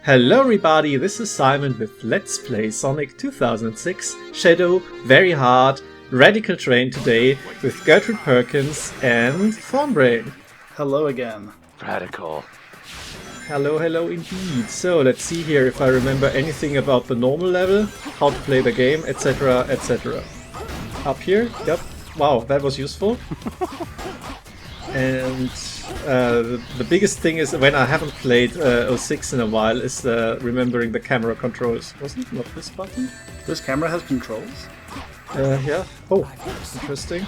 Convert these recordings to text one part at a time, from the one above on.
Hello everybody, this is Simon with Let's Play Sonic 2006 Shadow, Very Hard, Radical Train today with Gertrude Perkins and Thorn Brain. Hello again. Radical. Hello indeed. So let's see here if I remember anything about the normal level, how to play the game, etc, etc. Up here, yep. Wow, that was useful. And the biggest thing is when I haven't played 06 in a while is remembering the camera controls. Wasn't it not this button? This camera has controls? Yeah. Oh, interesting.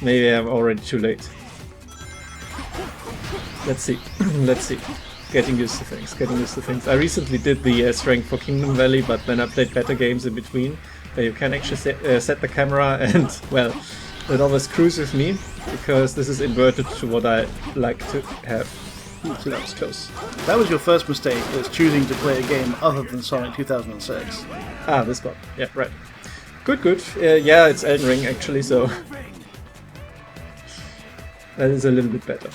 Maybe I'm already too late. Let's see. Let's see. Getting used to things. I recently did the Strength for Kingdom Valley, but then I played better games in between where you can actually set the camera and, well, it always screws with me, because this is inverted to what I like to have. So that was close. That was your first mistake, was choosing to play a game other than Sonic 2006. Ah, this one. Yeah, right. Good. Yeah, it's Elden Ring actually, so that is a little bit better.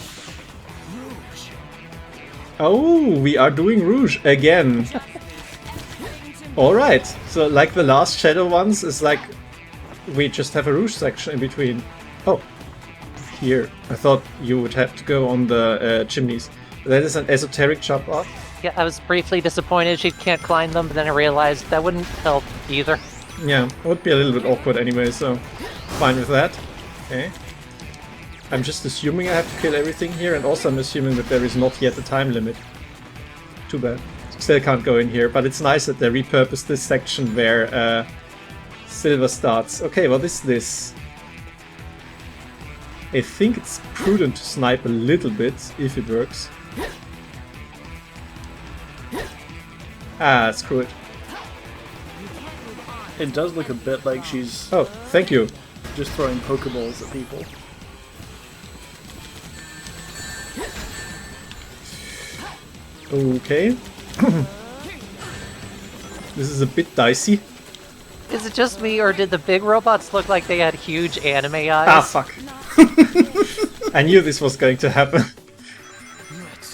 Oh, we are doing Rouge again. Alright, so like the last Shadow ones, is like we just have a Rouge section in between. Oh, here. I thought you would have to go on the chimneys. That is an esoteric jump off. Yeah, I was briefly disappointed she can't climb them, but then I realized that wouldn't help either. Yeah, it would be a little bit awkward anyway, so fine with that. Okay. I'm just assuming I have to kill everything here, and also I'm assuming that there is not yet a time limit. Too bad. Still can't go in here, but it's nice that they repurposed this section where Silver starts. Okay, what is this? I think it's prudent to snipe a little bit, if it works. Ah, screw it. It does look a bit like she's Oh, thank you. just throwing Pokeballs at people. Okay. This is a bit dicey. Is it just me, or did the big robots look like they had huge anime eyes? Ah, fuck. I knew this was going to happen.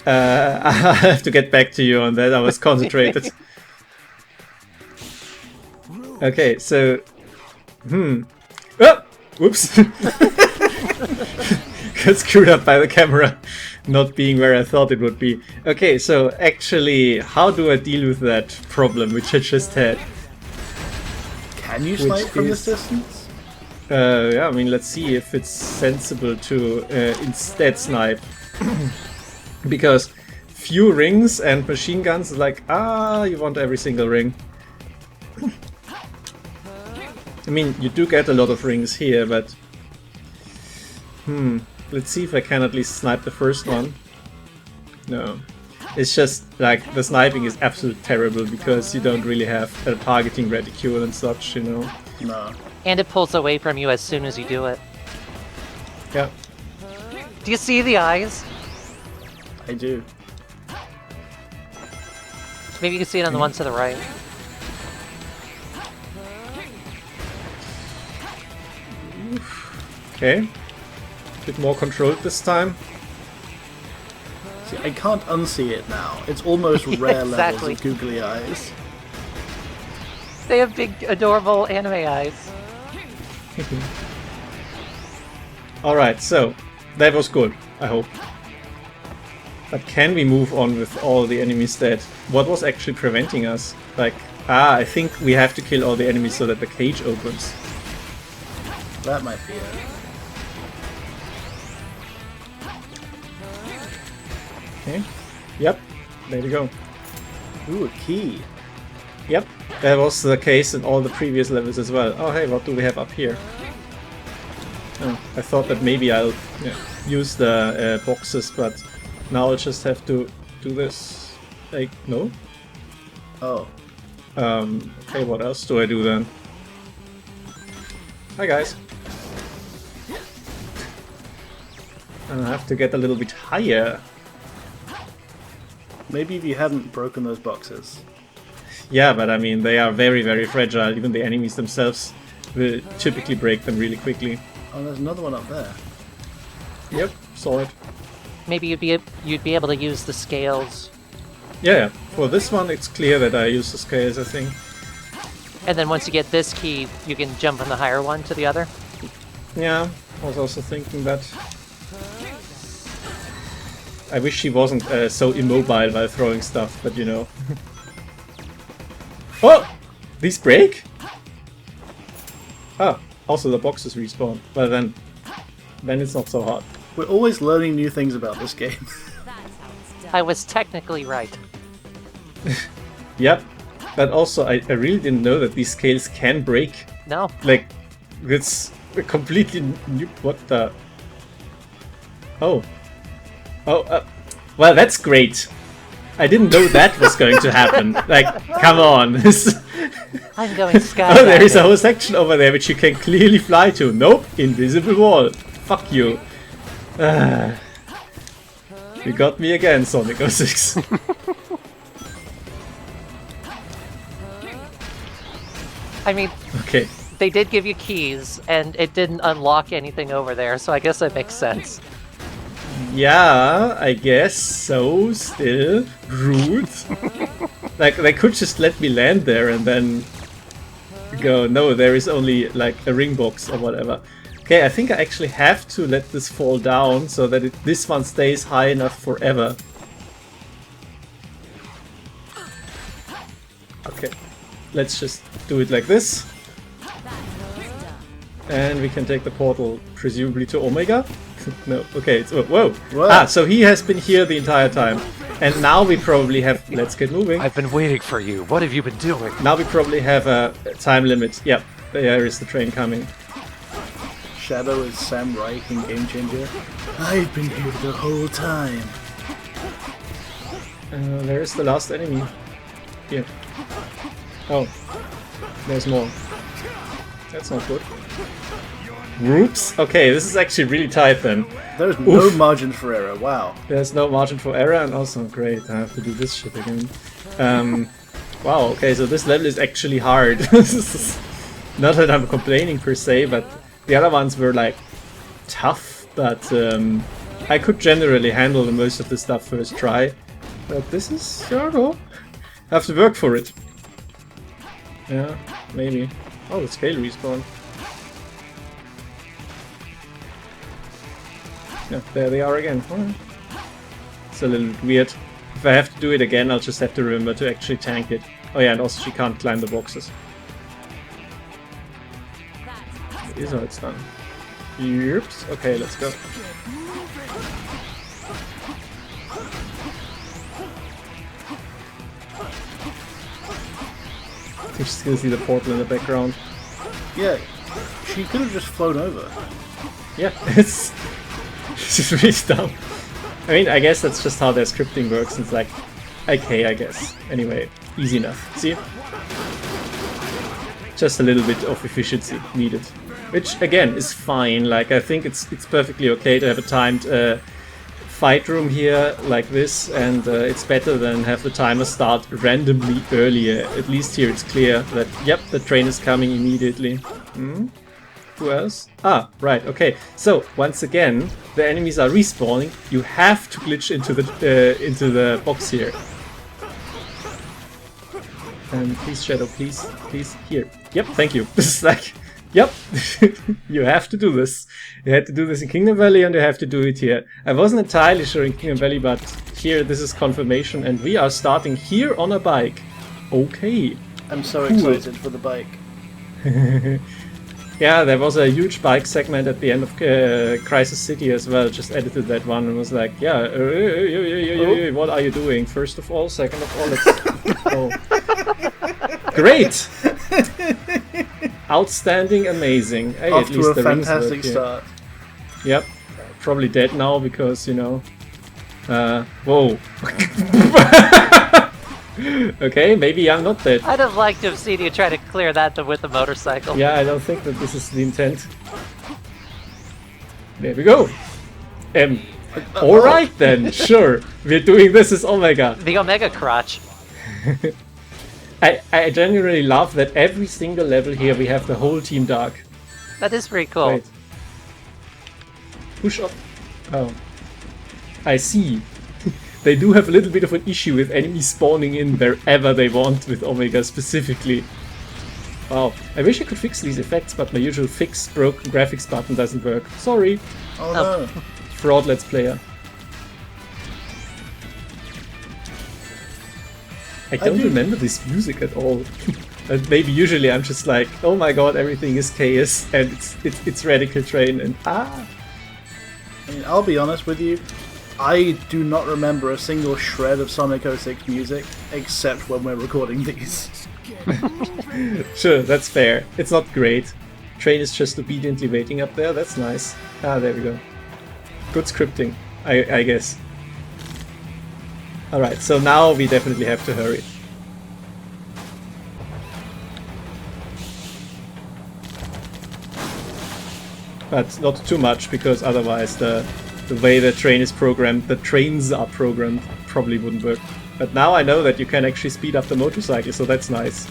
I have to get back to you on that, I was concentrated. Okay, so... Oh! Whoops! Got screwed up by the camera not being where I thought it would be. Okay, so actually, how do I deal with that problem which I just had? Can you snipe from this distance? Yeah, I mean, let's see if it's sensible to instead snipe. Because few rings and machine guns is like, you want every single ring. I mean, you do get a lot of rings here, but... let's see if I can at least snipe the first one. No. It's just, like, the sniping is absolutely terrible because you don't really have a targeting reticule and such, you know. No. And it pulls away from you as soon as you do it. Yeah. Do you see the eyes? I do. Maybe you can see it on the one to the right. Okay. Bit more controlled this time. See, I can't unsee it now. It's almost rare levels Exactly. of googly eyes. They have big, adorable anime eyes. Alright, so that was good, I hope. But can we move on with all the enemies dead? What was actually preventing us? Like, I think we have to kill all the enemies so that the cage opens. That might be it. Okay. Yep, there we go. Ooh, a key. Yep, that was the case in all the previous levels as well. Oh hey, what do we have up here? Oh, I thought that maybe I'll use the boxes, but now I'll just have to do this. Like, no? Oh. Okay, what else do I do then? Hi guys. I have to get a little bit higher. Maybe if you hadn't broken those boxes. Yeah, but I mean, they are very, very fragile. Even the enemies themselves will typically break them really quickly. Oh, there's another one up there. Yep, saw it. Maybe you'd be able to use the scales Yeah, for this one it's clear that I use the scales, I think. And then once you get this key, you can jump from the higher one to the other. Yeah, I was also thinking that. I wish she wasn't so immobile while throwing stuff, but you know. Oh! These break? Ah, also the boxes respawn. Well then it's not so hard. We're always learning new things about this game. I was technically right. Yep, but also I really didn't know that these scales can break. No. Like, it's a completely new... What the... Oh. Oh, well, that's great. I didn't know that was going to happen. Like, come on. I'm going skydiving. Oh, there is a whole section over there which you can clearly fly to. Nope, invisible wall. Fuck you. You got me again, Sonic 06. I mean, Okay. they did give you keys, and it didn't unlock anything over there, so I guess that makes sense. Yeah, I guess so. Still rude. Like they could just let me land there and then go. No, there is only like a ring box or whatever. Okay, I think I actually have to let this fall down so that this one stays high enough forever. Okay, let's just do it like this. And we can take the portal, presumably to Omega. No, okay, it's... Whoa! What? Ah, so he has been here the entire time. And now we probably have... Let's get moving. I've been waiting for you. What have you been doing? Now we probably have a time limit. Yep, there is the train coming. Shadow is Sam Reich in Game Changer. I've been here the whole time. There is the last enemy. Here. Oh. There's more. That's not good. Whoops. Okay, this is actually really tight then. There's no Oof. margin for error, wow. There's no margin for error, and also great, I have to do this shit again. Wow, okay, so this level is actually hard. Not that I'm complaining per se, but the other ones were like tough, but I could generally handle most of the stuff first try. But this is, I don't know, I have to work for it. Yeah, maybe. Oh, the scale respawn. Yeah, there they are again. Alright. It's a little bit weird. If I have to do it again, I'll just have to remember to actually tank it. Oh yeah, and also she can't climb the boxes. It is how it's done. Oops. Okay, let's go. You still see the portal in the background. Yeah, she could have just flown over. Yeah, it's just really dumb. I mean, I guess that's just how their scripting works. It's like, okay, I guess. Anyway, easy enough. See? Just a little bit of efficiency needed. Which, again, is fine. Like, I think it's perfectly okay to have a timed fight room here like this, and it's better than have the timer start randomly earlier. At least here it's clear that, yep, the train is coming immediately. Hmm? Who else? Ah, right, okay. So, once again, the enemies are respawning. You have to glitch into the box here. Please, Shadow, please, please, here. Yep, thank you. This is like, yep, you have to do this. You had to do this in Kingdom Valley and you have to do it here. I wasn't entirely sure in Kingdom Valley, but here this is confirmation, and we are starting here on a bike. Okay. I'm so excited for the bike. Yeah, there was a huge bike segment at the end of Crisis City as well. Just edited that one and was like, yeah, what are you doing? First of all, second of all, let's... Oh. Great! Outstanding, amazing. Hey, Off at least to a the rings fantastic work here. start. Yep, probably dead now because, you know... whoa. Okay, maybe I'm not dead. I'd have liked to have seen you try to clear that with the motorcycle. Yeah, I don't think that this is the intent. There we go. Alright then, sure. We're doing this as Omega. The Omega crotch. I genuinely love that every single level here we have the whole Team Dark. That is pretty cool. Wait. Push up. Oh. I see. they do have a little bit of an issue with enemies spawning in wherever they want with Omega specifically. Wow, I wish I could fix these effects, but my usual fix broken graphics button doesn't work. Sorry. Oh no. Fraud Let's Player. I don't remember this music at all. And maybe usually I'm just like, oh my god, everything is chaos and it's Radical Train and I mean, I'll be honest with you, I do not remember a single shred of Sonic 06 music except when we're recording these. Sure, that's fair. It's not great. Train is just obediently waiting up there, that's nice. Ah, there we go. Good scripting, I guess. Alright, so now we definitely have to hurry. But not too much, because otherwise the way the train is programmed, the trains are programmed, probably wouldn't work. But now I know that you can actually speed up the motorcycle, so that's nice.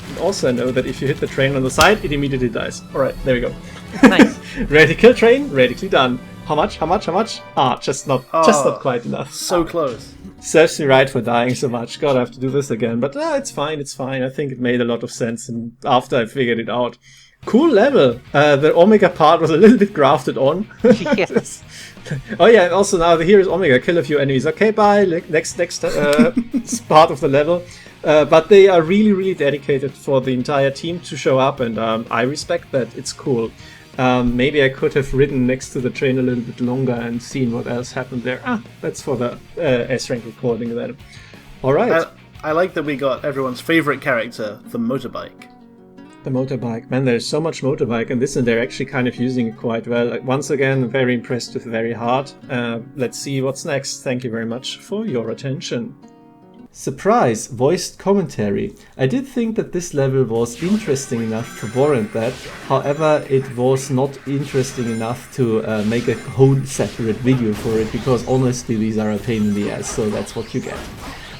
And also I know that if you hit the train on the side, it immediately dies. Alright, there we go. Nice. Radical Train, radically done. How much? How much? How much? Ah, just not quite enough. So close. Serves me right for dying so much. God, I have to do this again. But it's fine, it's fine. I think it made a lot of sense and after I figured it out. Cool level. The Omega part was a little bit grafted on. Yes. Oh yeah, and also now here is Omega. Kill a few enemies. Okay, bye. Next part of the level. But they are really dedicated for the entire team to show up, and I respect that. It's cool. Maybe I could have ridden next to the train a little bit longer and seen what else happened there. Ah, that's for the S-Rank recording then. Alright. I like that we got everyone's favourite character, the motorbike. The motorbike. Man, there's so much motorbike in this and they're actually kind of using it quite well. Like, once again, very impressed with Very Hard. Let's see what's next. Thank you very much for your attention. Surprise! Voiced commentary. I did think that this level was interesting enough to warrant that, however it was not interesting enough to make a whole separate video for it, because honestly these are a pain in the ass, so that's what you get.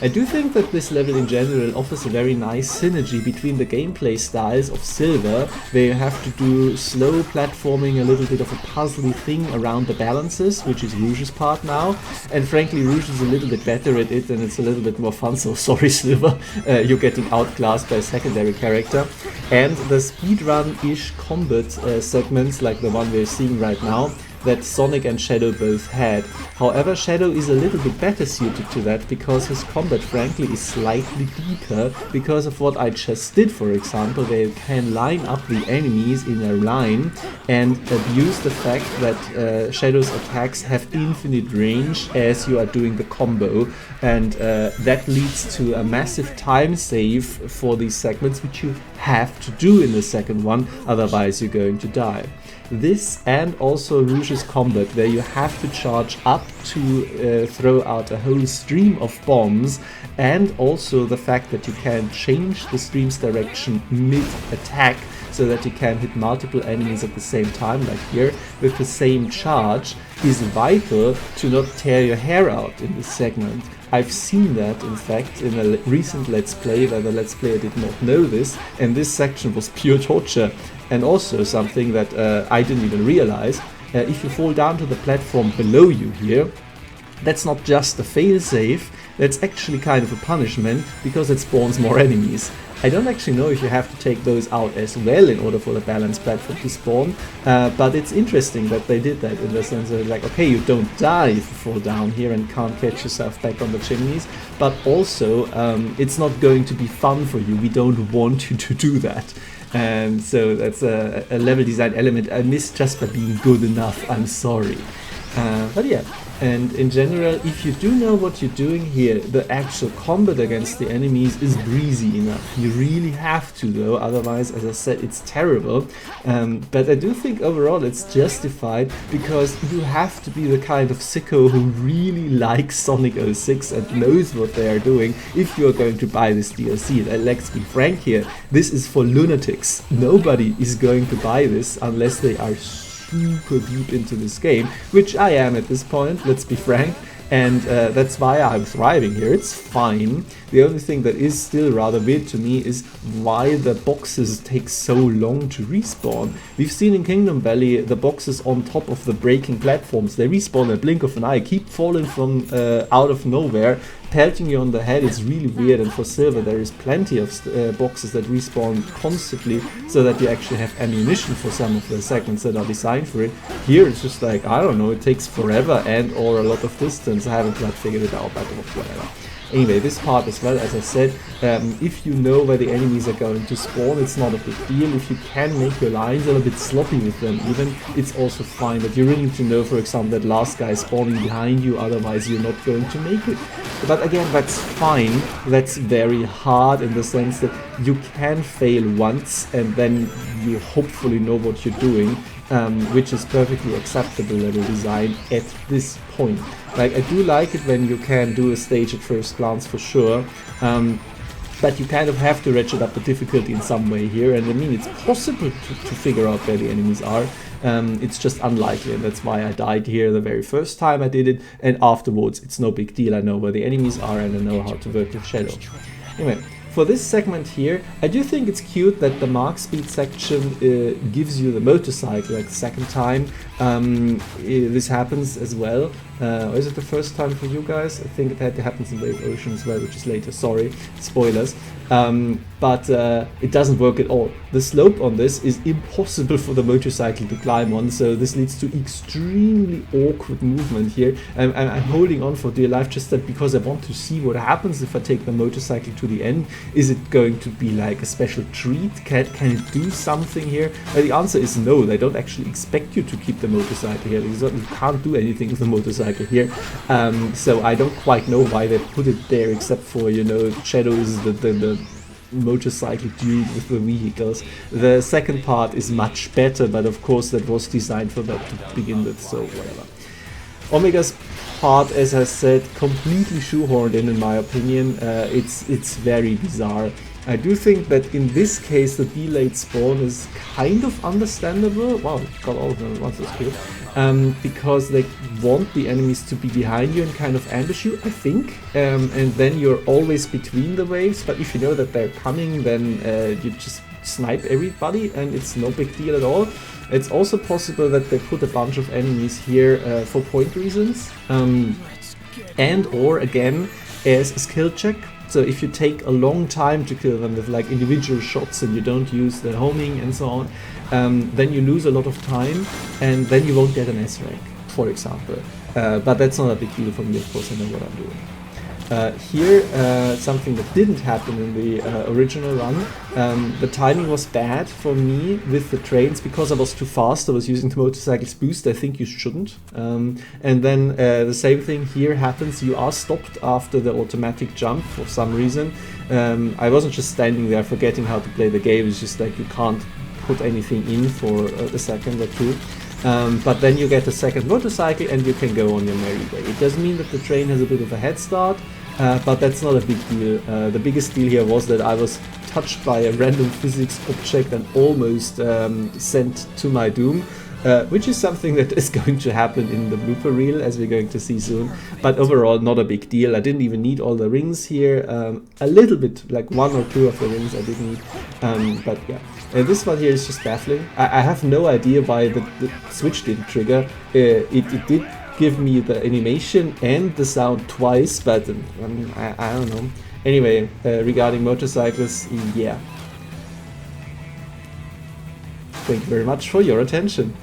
I do think that this level in general offers a very nice synergy between the gameplay styles of Silver, where you have to do slow platforming, a little bit of a puzzly thing around the balances, which is Rouge's part now, and frankly Rouge is a little bit better at it and it's a little bit more fun, so sorry Silver, you're getting outclassed by a secondary character. And the speedrun-ish combat segments, like the one we're seeing right now, that Sonic and Shadow both had. However, Shadow is a little bit better suited to that because his combat frankly is slightly deeper because of what I just did, for example, where you can line up the enemies in a line and abuse the fact that Shadow's attacks have infinite range as you are doing the combo, and that leads to a massive time save for these segments, which you have to do in the second one, otherwise you're going to die. This and also Rouge's combat, where you have to charge up to throw out a whole stream of bombs, and also the fact that you can change the stream's direction mid-attack so that you can hit multiple enemies at the same time, like here, with the same charge, is vital to not tear your hair out in this segment. I've seen that, in fact, in a recent Let's Play where the Let's Player did not know this, and this section was pure torture. And also something that I didn't even realize, if you fall down to the platform below you here, that's not just a failsafe, that's actually kind of a punishment, because it spawns more enemies. I don't actually know if you have to take those out as well in order for the balanced platform to spawn, but it's interesting that they did that in the sense that, like, okay, you don't die if you fall down here and can't catch yourself back on the chimneys, but also it's not going to be fun for you. We don't want you to do that. And so that's a level design element I missed just by being good enough. I'm sorry. But yeah, and in general, if you do know what you're doing here, the actual combat against the enemies is breezy enough. You really have to though, otherwise, as I said, it's terrible. But I do think overall it's justified, because you have to be the kind of sicko who really likes Sonic 06 and knows what they are doing if you're going to buy this DLC. Let's be frank here, this is for lunatics. Nobody is going to buy this unless they are super deep into this game, which I am at this point, let's be frank, and that's why I'm thriving here. It's fine. The only thing that is still rather weird to me is why the boxes take so long to respawn. We've seen in Kingdom Valley the boxes on top of the breaking platforms. They respawn in a blink of an eye, keep falling from out of nowhere, pelting you on the head. It's really weird, and for Silver there is plenty of boxes that respawn constantly so that you actually have ammunition for some of the segments that are designed for it. Here it's just like, I don't know, it takes forever and or a lot of distance. I haven't quite figured it out, but whatever. Anyway, this part as well, as I said, if you know where the enemies are going to spawn, it's not a big deal. If you can make your lines a little bit sloppy with them even, it's also fine. But you really need to know, for example, that last guy is spawning behind you, otherwise you're not going to make it. But again, that's fine. That's very hard in the sense that you can fail once and then you hopefully know what you're doing. Which is perfectly acceptable level design at this point. Like, I do like it when you can do a stage at first glance for sure, but you kind of have to ratchet up the difficulty in some way here, and I mean, it's possible to figure out where the enemies are. It's just unlikely, and that's why I died here the very first time I did it, and afterwards it's no big deal. I know where the enemies are and I know how to work with Shadow. Anyway, for this segment here, I do think it's cute that the Mark Speed section gives you the motorcycle like the second time. This happens as well. Or is it the first time for you guys? I think it happens in Wave Ocean as well, which is later, sorry, spoilers. But it doesn't work at all. The slope on this is impossible for the motorcycle to climb on, so this leads to extremely awkward movement here. I'm holding on for dear life just that because I want to see what happens if I take the motorcycle to the end. Is it going to be like a special treat? Can it do something here? The answer is no. They don't actually expect you to keep the motorcycle here. You can't do anything with the motorcycle here. So I don't quite know why they put it there, except for, you know, Shadow is the motorcycle dude with the vehicles. The second part is much better, but of course that was designed for that to begin with, so whatever. Omega's part, as I said, completely shoehorned in my opinion. It's very bizarre. I do think that in this case the delayed spawn is kind of understandable. Wow, got all of them at once, that's cool. Because they want the enemies to be behind you and kind of ambush you, I think. And then you're always between the waves, but if you know that they're coming, then you just snipe everybody and it's no big deal at all. It's also possible that they put a bunch of enemies here for point reasons. And or again, as a skill check. So if you take a long time to kill them with like individual shots and you don't use the homing and so on, then you lose a lot of time and then you won't get an S rank, for example. But that's not a big deal for me, of course, I know what I'm doing. Here, something that didn't happen in the original run, the timing was bad for me with the trains because I was too fast. I was using the motorcycle's boost. I think you shouldn't. And then the same thing here happens. You are stopped after the automatic jump for some reason. I wasn't just standing there forgetting how to play the game. It's just like you can't put anything in for a second or two. But then you get a second motorcycle and you can go on your merry way. It does mean that the train has a bit of a head start, but that's not a big deal. The biggest deal here was that I was touched by a random physics object and almost sent to my doom, which is something that is going to happen in the blooper reel, as we're going to see soon. But overall, not a big deal. I didn't even need all the rings here. A little bit, like 1 or 2 of the rings I did need. But yeah. This one here is just baffling. I have no idea why the switch didn't trigger. It did give me the animation and the sound twice, but I don't know. Anyway, regarding motorcycles, yeah. Thank you very much for your attention.